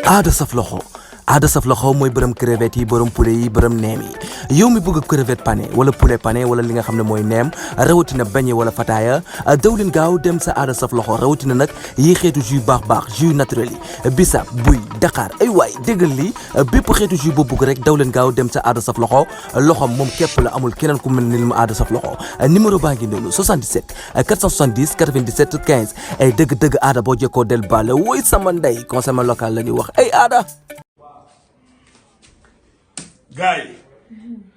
aada saf loxo aada saf loxo mooy borom crevette yi borom poulet yi borom neem yi yow mi bëgg crevette pané wala poulet pané wala li nga xam ne mooy neem rawatina beñe wala fataaya dawlin gaaw dem sa aada saf loxo rawatina nag yi xeetu jus baax jus naturel yi bisaab buy daqaar ay waay déggal lii bépp xeetu jus boo bëgg rek dawlin gaaw dem sa aada saf loxo loxom moom képp la amul keneen ku mel ni mu aada saf loxo numéro baa ngi noonu 77 470 97 15 ay dëgg-dëgg aada boo jekkoo del baale woy sama ndey conseil local la ñuy wax ay aada gaay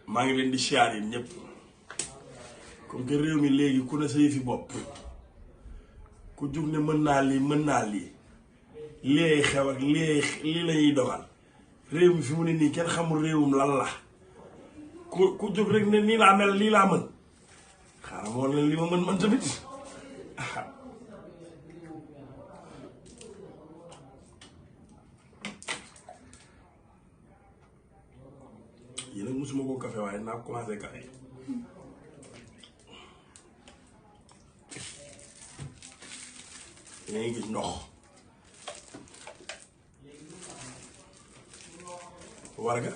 maa ngi leen di siyaar yi ñëpp comme que réew mi léegi ku ne sa yëfi bopp ku jug ne mën naa lii lii xew ak lii la ñuy doxal réew mi fi mu ne nii kenn xamul réewum lan la ku jug rek ne nii laa mel lii laa mën xaaral moo leen li ma mën man tamit yi nag musuma koo café waaye naa commencé café yaa ngi gis ndox warga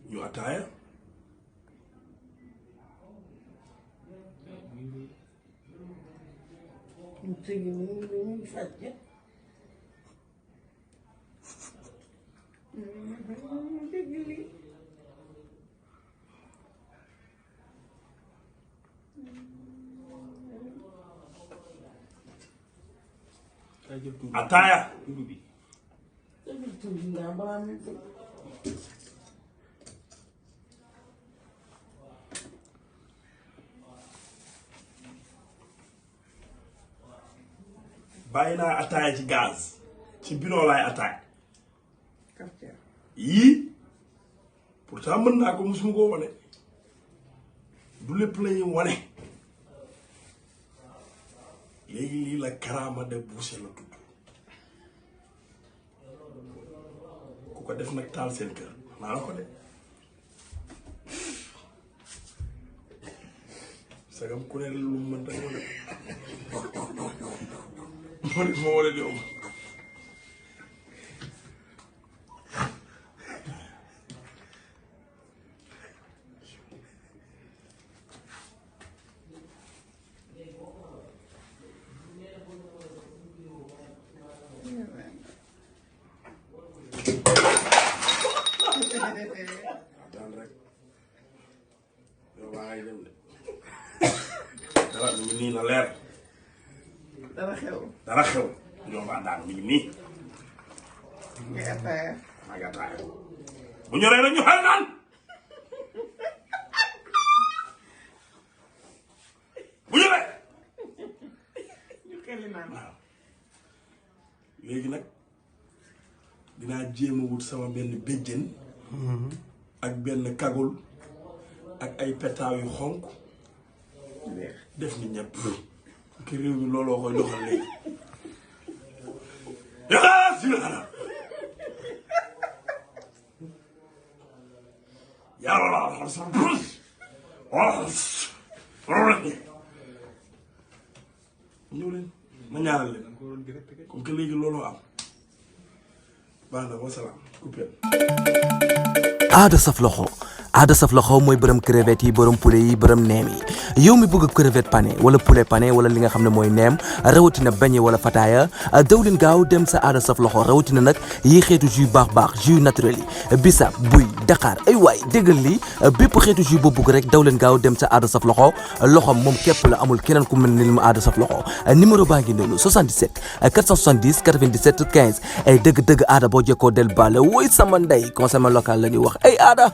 ñu ataaya ataaya bàyyi naa ataaya ci gaz ci bidon laay ataaya yii pourtant mën naa ko musuma koo wane du lépp lañuy wane léegi lii la karaama de Boucher la tudd ku ko def nag taal seen kër naa la ko de sagam ku ne lu mën rek wane moo wane li daan rek yow baa ngay dem de dara mi ngi nii na leer dara xew yow baa daan mi ngi nii maa ngi ataaya bu ñoree rek ñu xel naan bu ñoree ñu xel naan waaw léegi nag dinaa jéem a wut sama benn béjjën ak benn kagul ak ay petaaw yu xonk def ni ñëpp ki réew mi looloo koy doxal léegi yaa si xanaa yàlla la sa bus ñëw leen ma ñaaral leen comme que léegi looloo am baax na wasalaam coupé aada saf loxo mooy borom crevette yi borom poulet yi borom neem yi yow mi bëgg crevette pané wala poulet pané wala li nga xam ne mooy neem rawatina beñe wala fataaya dawlin gaaw dem sa aada saf loxo rawatina nag yi xeetu jus baax jus naturel yi bisaab buy daqaar ay waay déggal lii bépp xeetu jus boo bëgg rek dawlin gaaw dem sa aada saf loxo loxom moom képp la amul keneen ku mel ni mu aada saf loxo numéro baa ngi noonu 77 470 97 15 ay dëgg-dëgg aada boo jekkoo del baale woy sama ndey conseil local la ñuy wax ay aada